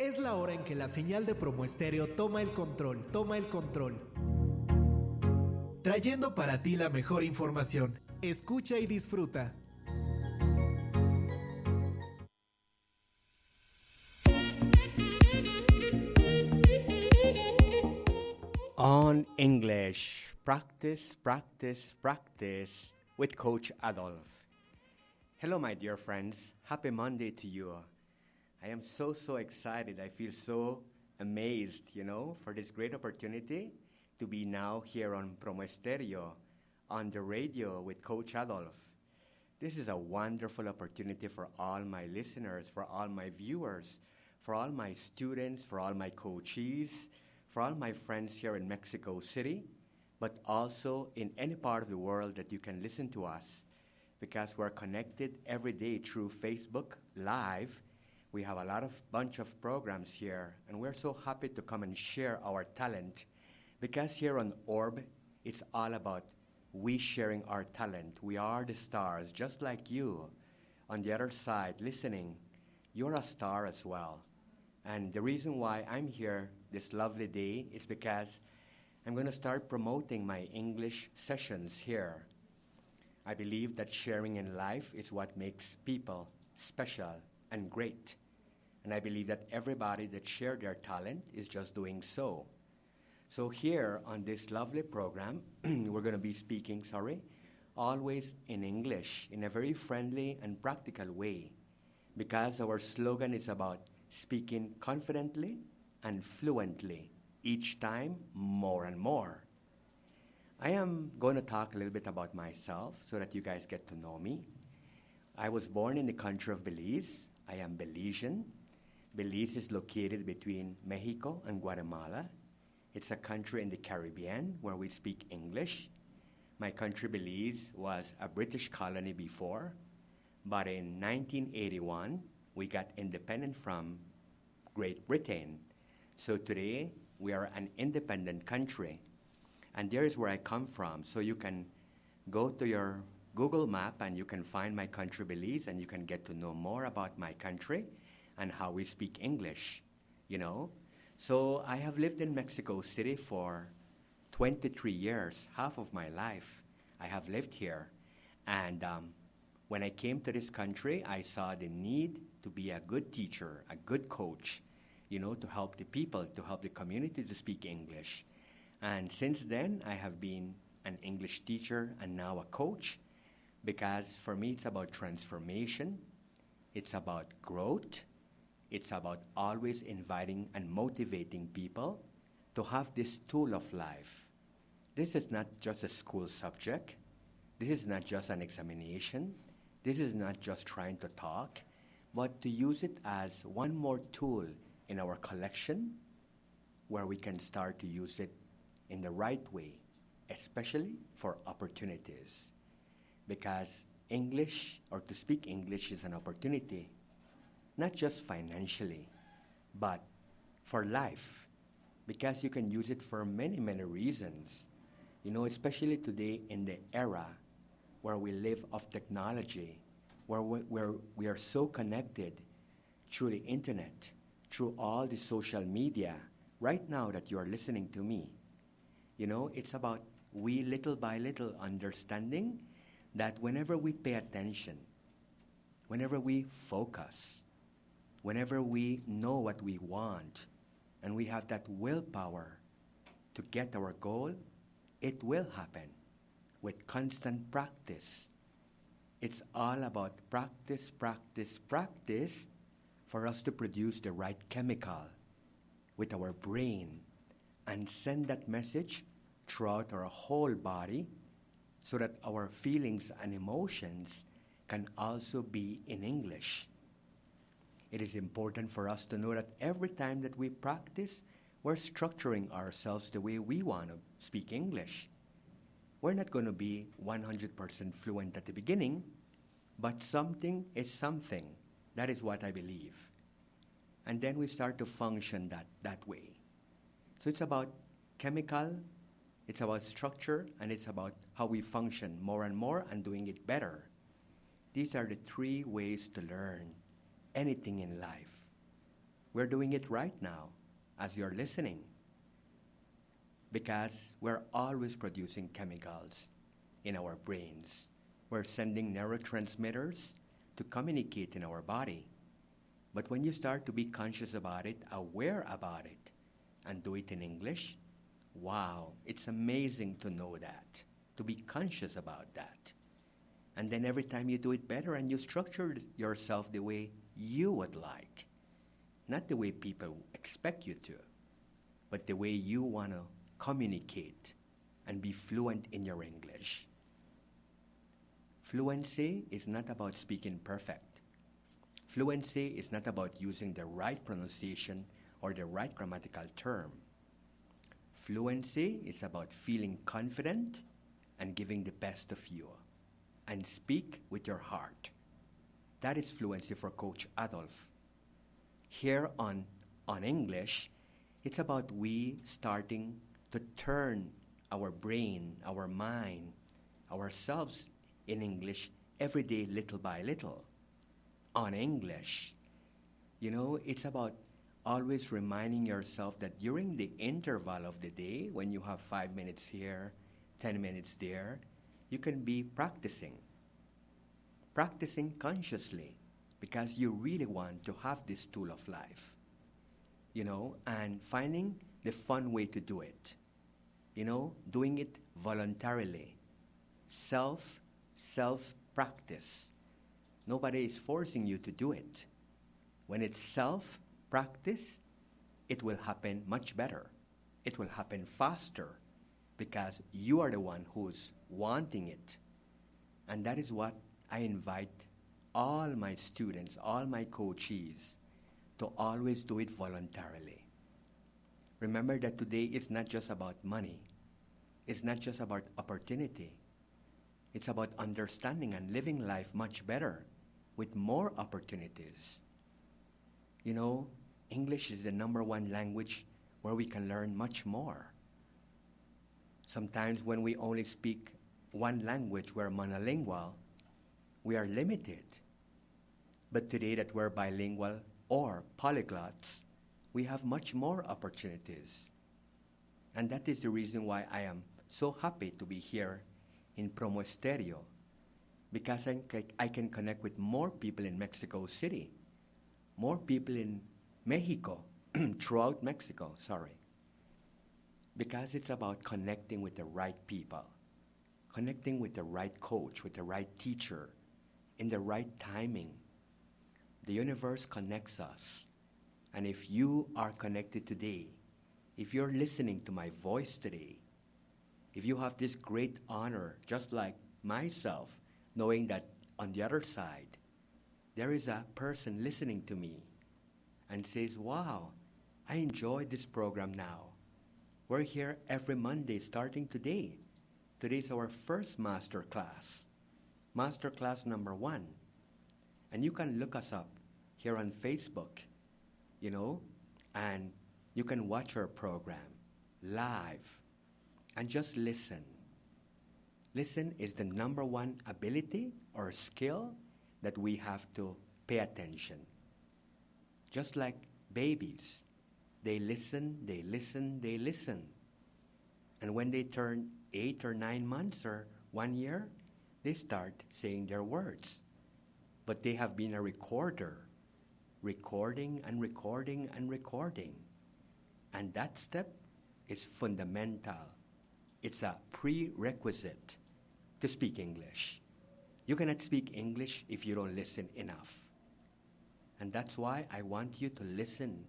Es la hora en que la señal de Promo Estéreo toma el control. Trayendo para ti la mejor información. Escucha y disfruta. On English, practice with Coach Adolf. Hello, my dear friends. Happy Monday to you. I am so excited. I feel so amazed, for this great opportunity to be now here on Promo Estéreo, on the radio with Coach Adolf. This is a wonderful opportunity for all my listeners, for all my viewers, for all my students, for all my coachees, for all my friends here in Mexico City, but also in any part of the world that you can listen to us, because we're connected every day through Facebook Live. We have a bunch of programs here, and we're so happy to come and share our talent, because here on Orb, it's all about we sharing our talent. We are the stars, just like you. On the other side, listening, you're a star as well. And the reason why I'm here this lovely day is because I'm going to start promoting my English sessions here. I believe that sharing in life is what makes people special and great. And I believe that everybody that shares their talent is just doing so. So here on this lovely program, we're going to be speaking, always in English, in a very friendly and practical way, because our slogan is about speaking confidently and fluently, each time more and more. I am going to talk a little bit about myself so that you guys get to know me. I was born in the country of Belize. I am Belizean. Belize is located between Mexico and Guatemala. It's a country in the Caribbean where we speak English. My country, Belize, was a British colony before, but in 1981, we got independent from Great Britain. So today, we are an independent country. And there is where I come from. So you can go to your Google map and you can find my country, Belize, and you can get to know more about my country and how we speak English, So I have lived in Mexico City for 23 years, half of my life. I have lived here. And when I came to this country, I saw the need to be a good teacher, a good coach, to help the people, to help the community to speak English. And since then, I have been an English teacher and now a coach, because for me, it's about transformation. It's about growth. It's about always inviting and motivating people to have this tool of life. This is not just a school subject. This is not just an examination. This is not just trying to talk, but to use it as one more tool in our collection where we can start to use it in the right way, especially for opportunities. Because English, or to speak English, is an opportunity, not just financially, but for life, because you can use it for many reasons. Especially today in the era where we live of technology, where we are so connected through the internet, through all the social media, right now that you are listening to me. It's about we little by little understanding that whenever we pay attention, whenever we focus, whenever we know what we want, and we have that willpower to get our goal, it will happen with constant practice. It's all about practice for us to produce the right chemical with our brain and send that message throughout our whole body so that our feelings and emotions can also be in English. It is important for us to know that every time that we practice, we're structuring ourselves the way we want to speak English. We're not going to be 100% fluent at the beginning, but something is something. That is what I believe. And then we start to function that way. So it's about chemical, it's about structure, and it's about how we function more and more and doing it better. These are the three ways to learn anything in life. We're doing it right now as you're listening because we're always producing chemicals in our brains. We're sending neurotransmitters to communicate in our body. But when you start to be conscious about it, aware about it, and do it in English, wow, it's amazing to know that, to be conscious about that. And then every time you do it better and you structure yourself the way you would like, not the way people expect you to, but the way you want to communicate and be fluent in your English. Fluency is not about speaking perfect. Fluency is not about using the right pronunciation or the right grammatical term. Fluency is about feeling confident and giving the best of you and speak with your heart. That is fluency for Coach Adolf. Here on English, it's about we starting to turn our brain, our mind, ourselves in English every day, little by little. On English, it's about always reminding yourself that during the interval of the day, when you have 5 minutes here, 10 minutes there, you can be practicing consciously because you really want to have this tool of life, and finding the fun way to do it, doing it voluntarily, self-practice. Nobody is forcing you to do it. When it's self-practice, it will happen much better. It will happen faster because you are the one who's wanting it. And that is what I invite all my students, all my coachees, to always do it voluntarily. Remember that today it's not just about money. It's not just about opportunity. It's about understanding and living life much better with more opportunities. English is the number one language where we can learn much more. Sometimes when we only speak one language, we're monolingual, we are limited. But today that we're bilingual or polyglots, we have much more opportunities. And that is the reason why I am so happy to be here in Promo Stereo, because I can connect with more people in Mexico City, more people in Mexico, throughout Mexico, because it's about connecting with the right people, connecting with the right coach, with the right teacher, in the right timing. The universe connects us. And if you are connected today, if you're listening to my voice today, if you have this great honor, just like myself, knowing that on the other side, there is a person listening to me and says, wow, I enjoy this program now. We're here every Monday starting today. Today's our first master class number 1. And you can look us up here on Facebook, and you can watch our program live and just listen. Listen is the number one ability or skill that we have to pay attention. Just like babies, they listen. And when they turn 8 or 9 months or 1 year, they start saying their words. But they have been a recorder, recording. And that step is fundamental. It's a prerequisite to speak English. You cannot speak English if you don't listen enough. And that's why I want you to listen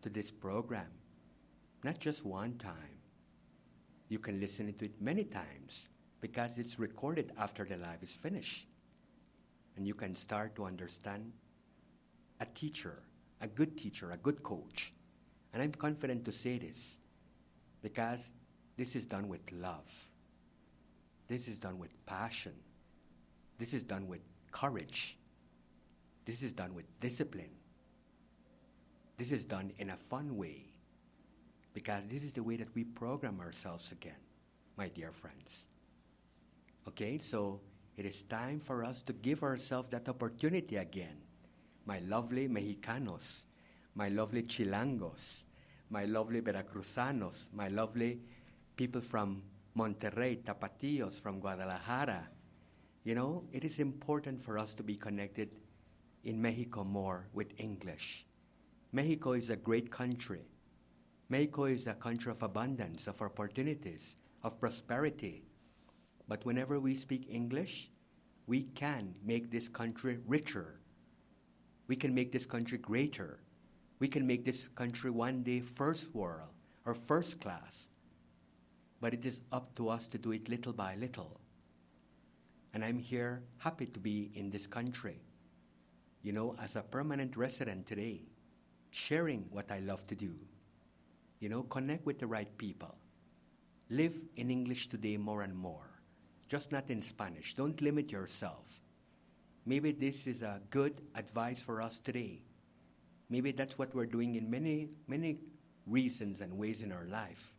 to this program, not just one time. You can listen to it many times because it's recorded after the live is finished. And you can start to understand a teacher, a good coach. And I'm confident to say this because this is done with love. This is done with passion. This is done with courage. This is done with discipline. This is done in a fun way because this is the way that we program ourselves again, my dear friends. Okay, so it is time for us to give ourselves that opportunity again, my lovely Mexicanos, my lovely Chilangos, my lovely Veracruzanos, my lovely people from Monterrey, Tapatíos, from Guadalajara. You know, it is important for us to be connected in Mexico more with English. Mexico is a great country. Mexico is a country of abundance, of opportunities, of prosperity. But whenever we speak English, we can make this country richer. We can make this country greater. We can make this country one day first world or first class. But it is up to us to do it little by little. And I'm here happy to be in this country, you know, as a permanent resident today, sharing what I love to do. You know, connect with the right people. Live in English today more and more, just not in Spanish. Don't limit yourself. Maybe this is a good advice for us today. Maybe that's what we're doing in many, many reasons and ways in our life.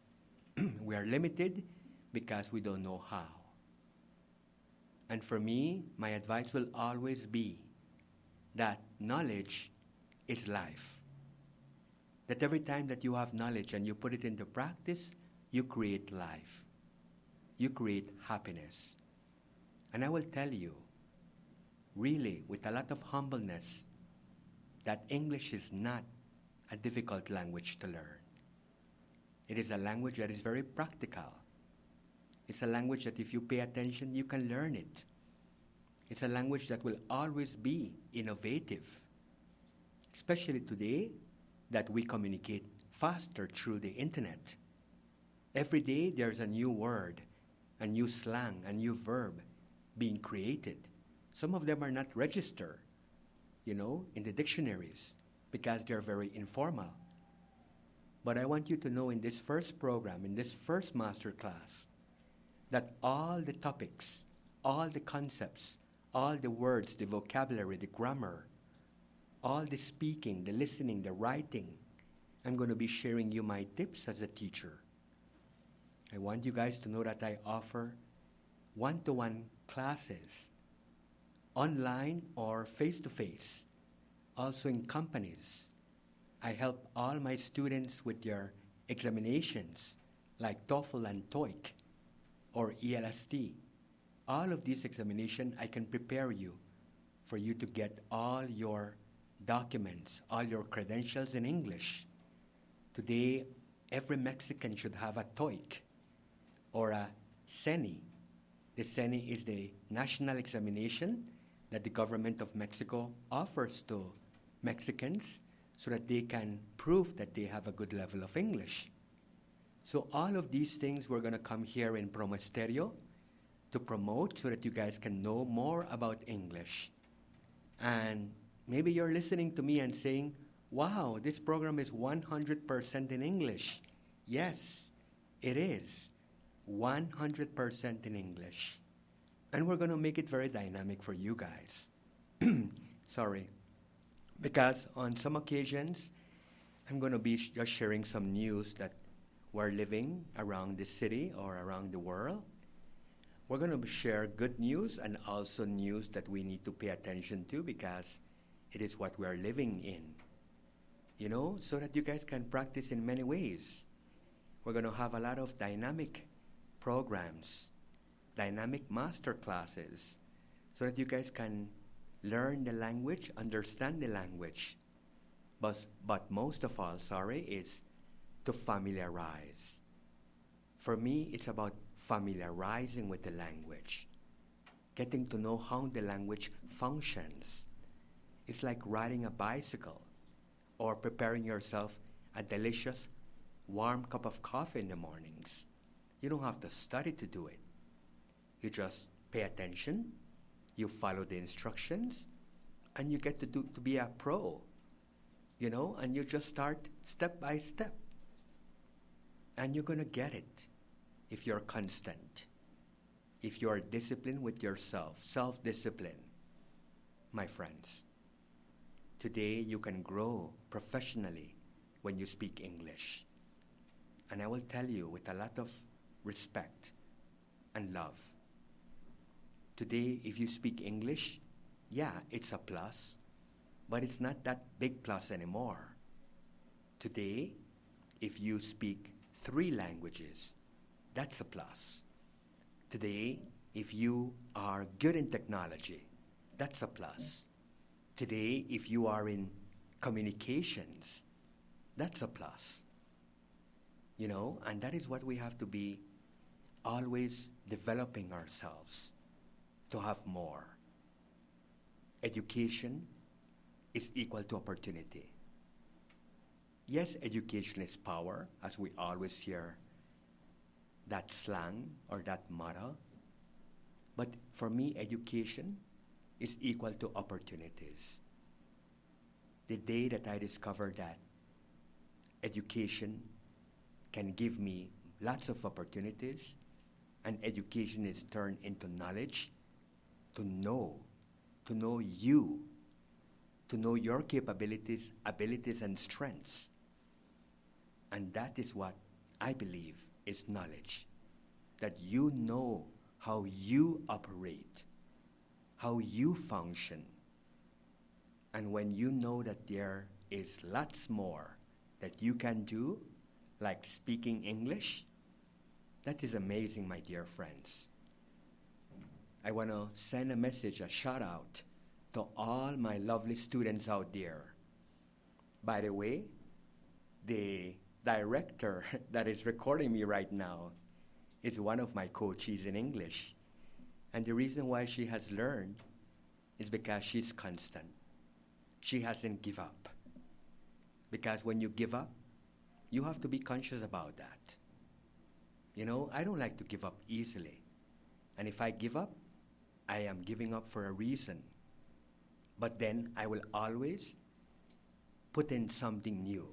We are limited because we don't know how. And for me, my advice will always be that knowledge is life. That every time that you have knowledge and you put it into practice, you create life. You create happiness. And I will tell you, really, with a lot of humbleness, that English is not a difficult language to learn. It is a language that is very practical. It's a language that if you pay attention, you can learn it. It's a language that will always be innovative, especially today that we communicate faster through the internet. Every day there's a new word, a new slang, a new verb being created. Some of them are not registered, you know, in the dictionaries because they're very informal. But I want you to know in this first program, in this first master class, that all the topics, all the concepts, all the words, the vocabulary, the grammar, all the speaking, the listening, the writing, I'm going to be sharing you my tips as a teacher. I want you guys to know that I offer one-to-one classes, online or face-to-face, also in companies. I help all my students with their examinations, like TOEFL and TOEIC, or ELST. All of these examinations, I can prepare you for you to get all your documents, all your credentials in English. Today, every Mexican should have a TOEIC or a CENI. The CENI is the national examination that the government of Mexico offers to Mexicans so that they can prove that they have a good level of English. So all of these things we're going to come here in Promo Stereo to promote so that you guys can know more about English. And maybe you're listening to me and saying, wow, this program is 100% in English. Yes, it is 100% in English. And we're going to make it very dynamic for you guys. Sorry. Because on some occasions, I'm going to be just sharing some news that we're living around the city or around the world. We're going to share good news and also news that we need to pay attention to because it is what we're living in. You know, so that you guys can practice in many ways. We're going to have a lot of dynamic programs, dynamic master classes, so that you guys can learn the language, understand the language. But most of all, is to familiarize. For me, it's about familiarizing with the language, getting to know how the language functions. It's like riding a bicycle or preparing yourself a delicious, warm cup of coffee in the mornings. You don't have to study to do it. You just pay attention, you follow the instructions, and you get to be a pro, you know, and you just start step by step. And you're going to get it if you're constant, if you're disciplined with yourself, self-discipline. My friends, today you can grow professionally when you speak English. And I will tell you with a lot of respect and love. Today, if you speak English, yeah, it's a plus, but it's not that big plus anymore. Today, if you speak 3 languages, that's a plus. Today, if you are good in technology, that's a plus. Today, if you are in communications, that's a plus. You know, and that is what we have to be always developing ourselves to have more. Education is equal to opportunity. Yes, education is power, as we always hear that slang or that motto. But for me, education is equal to opportunities. The day that I discovered that education can give me lots of opportunities, and education is turned into knowledge, to know you, to know your capabilities, abilities, and strengths. And that is what I believe is knowledge. That you know how you operate, how you function. And when you know that there is lots more that you can do, like speaking English, that is amazing, my dear friends. I want to send a message, a shout out to all my lovely students out there. By the way, the director that is recording me right now is one of my coaches in English. And the reason why she has learned is because she's constant. She hasn't given up. Because when you give up, you have to be conscious about that. You know, I don't like to give up easily. And if I give up, I am giving up for a reason. But then I will always put in something new.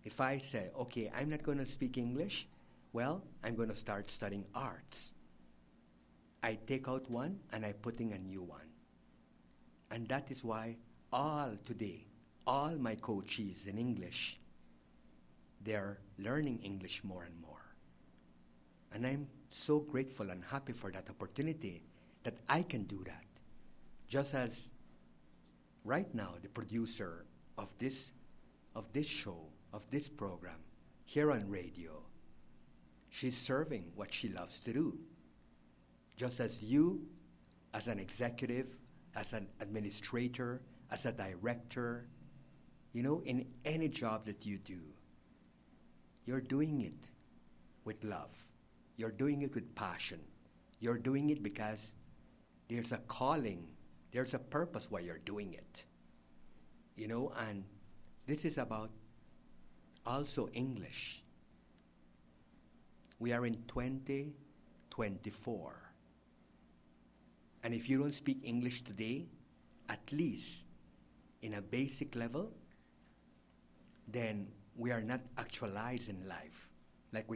If I say, okay, I'm not going to speak English, well, I'm going to start studying arts. I take out one and I put in a new one. And that is why all my coaches in English, they're learning English more and more. And I'm so grateful and happy for that opportunity that I can do that. Just as right now, the producer of this show, of this program, here on radio, she's serving what she loves to do. Just as you, as an executive, as an administrator, as a director, you know, in any job that you do, you're doing it with love. You're doing it with passion. You're doing it because there's a calling, there's a purpose why you're doing it. You know, and this is about also English. We are in 2024. And if you don't speak English today, at least in a basic level, then we are not actualized in life. Like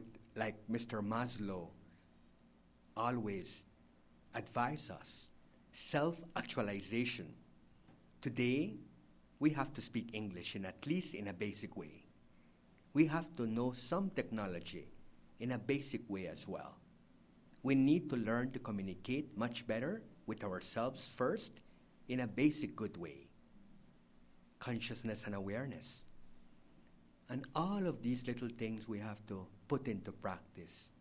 Mr. Maslow always advised us, self-actualization. Today, we have to speak English in at least in a basic way. We have to know some technology in a basic way as well. We need to learn to communicate much better with ourselves first in a basic good way. Consciousness and awareness. And all of these little things we have to put into practice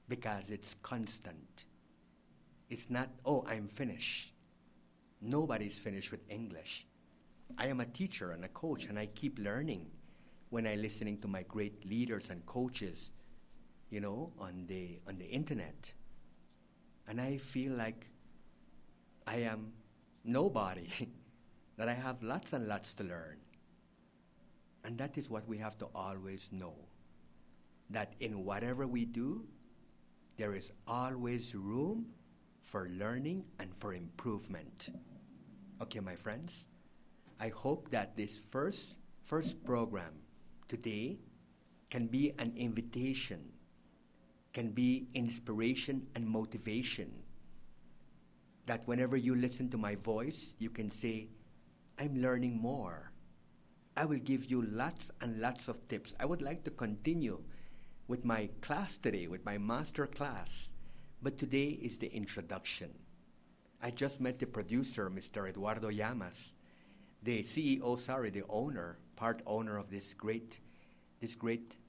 because it's constant. It's not, oh, I'm finished. Nobody's finished with English. I am a teacher and a coach, and I keep learning when I'm listening to my great leaders and coaches, you know, on the internet. And I feel like I am nobody, that I have lots and lots to learn. And that is what we have to always know, that in whatever we do, there is always room for learning and for improvement. Okay, my friends? I hope that this first program today can be an invitation, can be inspiration and motivation, that whenever you listen to my voice, you can say, I'm learning more. I will give you lots and lots of tips. I would like to continue with my class today, with my master class, but today is the introduction. I just met the producer, Mr. Eduardo Llamas, the owner, part owner of this great,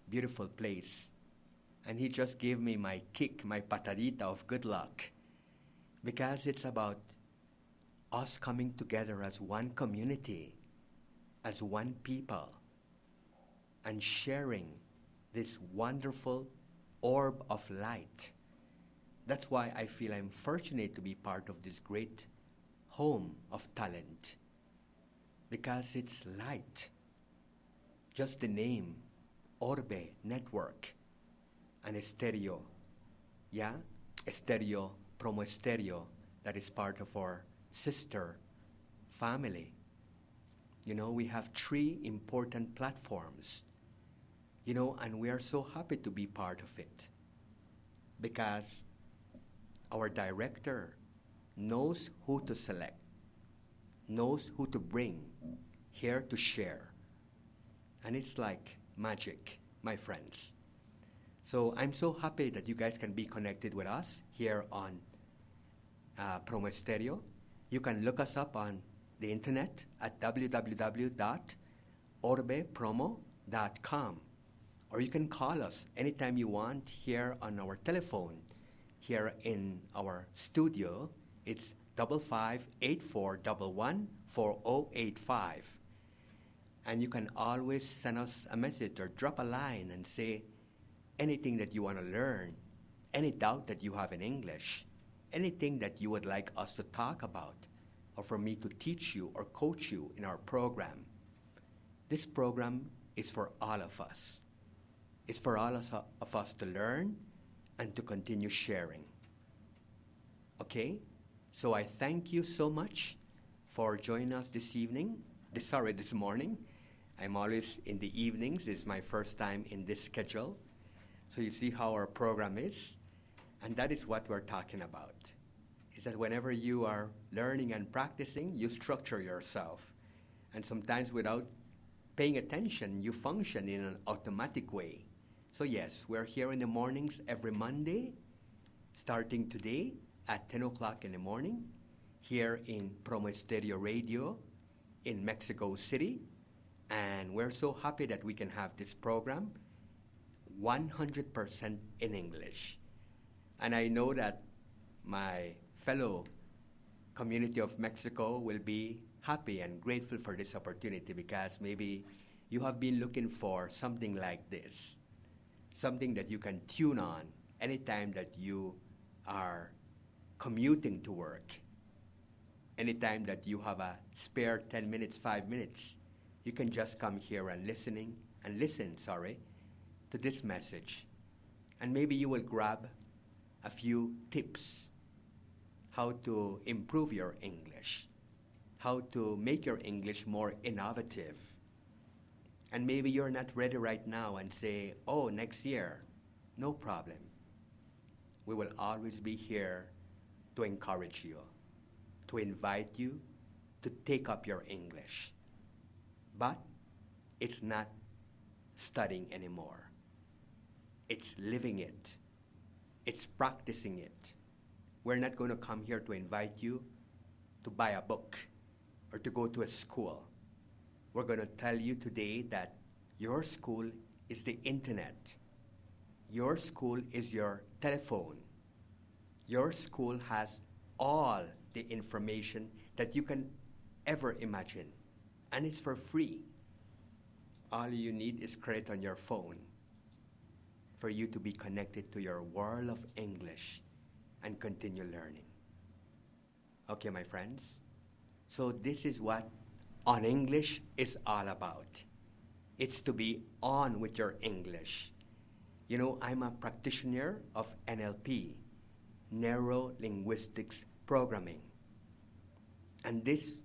beautiful place. And he just gave me my kick, my patadita of good luck. Because it's about us coming together as one community, as one people, and sharing this wonderful orb of light. That's why I feel I'm fortunate to be part of this great home of talent. Because it's light. Just the name, Orbe Network, and Estéreo. Yeah? Estéreo, Promo Estéreo, that is part of our sister family. You know, we have 3 important platforms. You know, and we are so happy to be part of it. Because our director knows who to select, knows who to bring here to share. And it's like magic, my friends. So I'm so happy that you guys can be connected with us here on Promo Estéreo. You can look us up on the internet at www.orbepromo.com. Or you can call us anytime you want here on our telephone. Here in our studio, it's 5584114085. And you can always send us a message or drop a line and say anything that you want to learn, any doubt that you have in English, anything that you would like us to talk about, or for me to teach you or coach you in our program. This program is for all of us. It's for all of us to learn and to continue sharing. Okay? So I thank you so much for joining us this morning. I'm always in the evenings. This is my first time in this schedule. So you see how our program is. And that is what we're talking about. Is that whenever you are learning and practicing, you structure yourself. And sometimes without paying attention, you function in an automatic way. So yes, we're here in the mornings every Monday, starting today at 10 o'clock in the morning, here in Promo Estéreo Radio in Mexico City. And we're so happy that we can have this program 100% in English. And I know that my fellow community of Mexico will be happy and grateful for this opportunity, because maybe you have been looking for something like this, something that you can tune on anytime that you are commuting to work, anytime that you have a spare 10 minutes, 5 minutes. You can just come here and listen to this message. And maybe you will grab a few tips how to improve your English, how to make your English more innovative. And maybe you're not ready right now and say, oh, next year. No problem. We will always be here to encourage you, to invite you to take up your English. But it's not studying anymore. It's living it. It's practicing it. We're not going to come here to invite you to buy a book or to go to a school. We're going to tell you today that your school is the internet. Your school is your telephone. Your school has all the information that you can ever imagine. And it's for free. All you need is credit on your phone for you to be connected to your world of English and continue learning. Okay, my friends? So this is what On English is all about. It's to be on with your English. You know, I'm a practitioner of NLP, Neuro Linguistics Programming. And this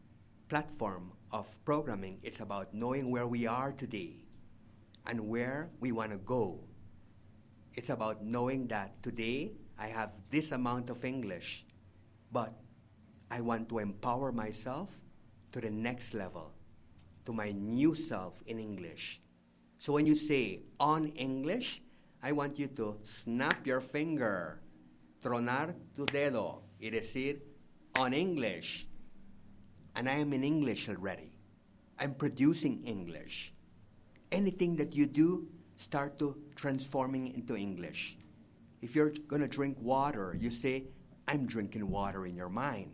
platform of programming is about knowing where we are today and where we want to go. It's about knowing that today I have this amount of English, but I want to empower myself to the next level, to my new self in English. So when you say on English, I want you to snap your finger, tronar tu dedo, y decir on English. And I am in English already. I'm producing English. Anything that you do, start to transforming into English. If you're going to drink water, you say, I'm drinking water in your mind.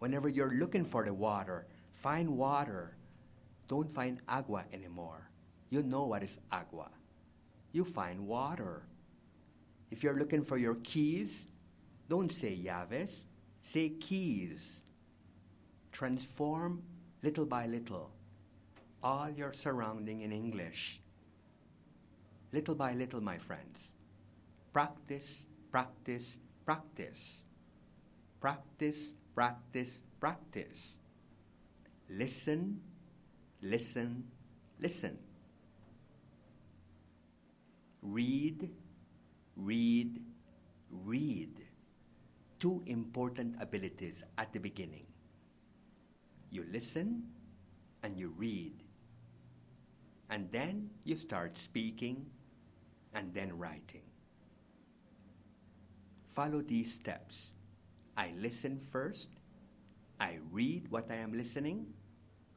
Whenever you're looking for the water, find water. Don't find agua anymore. You know what is agua. You find water. If you're looking for your keys, don't say llaves, say keys. Transform little by little all your surrounding in English. Little by little, my friends. Practice, practice, practice. Practice, practice, practice. Listen, listen, listen. Read, read, read. Two important abilities at the beginning. You listen and you read. And then you start speaking and then writing. Follow these steps. I listen first. I read what I am listening.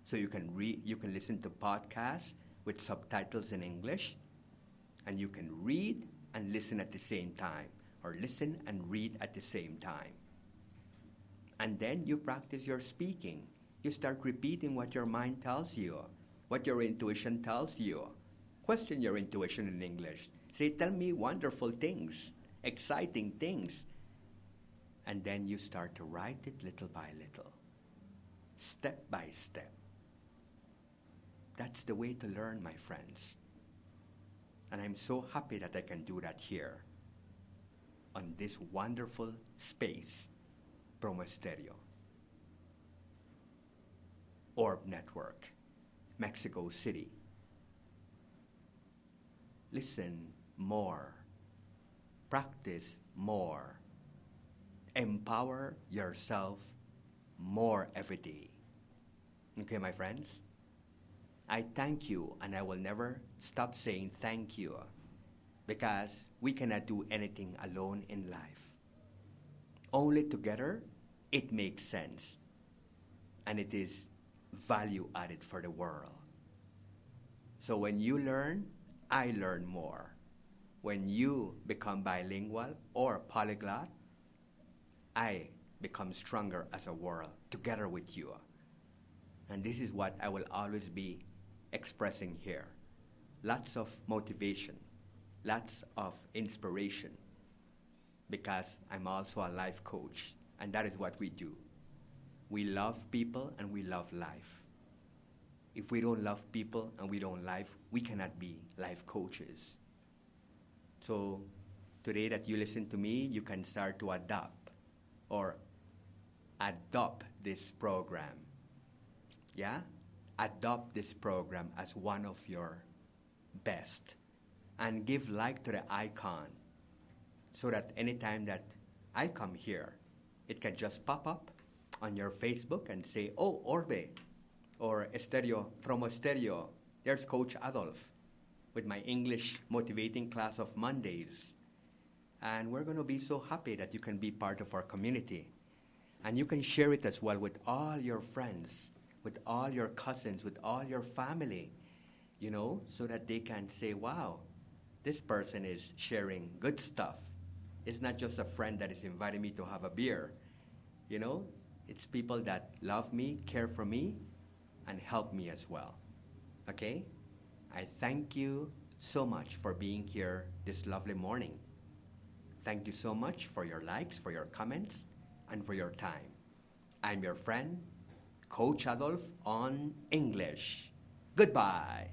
So you can listen to podcasts with subtitles in English. And you can read and listen at the same time, or listen and read at the same time. And then you practice your speaking. You start repeating what your mind tells you, what your intuition tells you. Question your intuition in English. Say, tell me wonderful things, exciting things. And then you start to write it little by little, step by step. That's the way to learn, my friends. And I'm so happy that I can do that here on this wonderful space, Promo Stereo. Orb Network, Mexico City. Listen more. Practice more. Empower yourself more every day. Okay, my friends? I thank you, and I will never stop saying thank you, because we cannot do anything alone in life. Only together, it makes sense, and it is value added for the world. So when you learn, I learn more. When you become bilingual or polyglot, I become stronger as a world together with you. And this is what I will always be expressing here. Lots of motivation, lots of inspiration, because I'm also a life coach, and that is what we do. We love people and we love life. If we don't love people and we don't life, we cannot be life coaches. So today that you listen to me, you can start to adopt this program. Yeah? Adopt this program as one of your best. And give like to the icon so that anytime that I come here, it can just pop up on your Facebook and say, oh, Orbe, or Estereo, Promo Stereo, there's Coach Adolf with my English motivating class of Mondays. And we're going to be so happy that you can be part of our community. And you can share it as well with all your friends, with all your cousins, with all your family, you know, so that they can say, wow, this person is sharing good stuff. It's not just a friend that is inviting me to have a beer. You know, it's people that love me, care for me, and help me as well. Okay? I thank you so much for being here this lovely morning. Thank you so much for your likes, for your comments, and for your time. I'm your friend, Coach Adolf on English. Goodbye.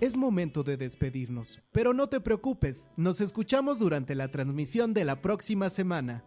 Es momento de despedirnos, pero no te preocupes, nos escuchamos durante la transmisión de la próxima semana.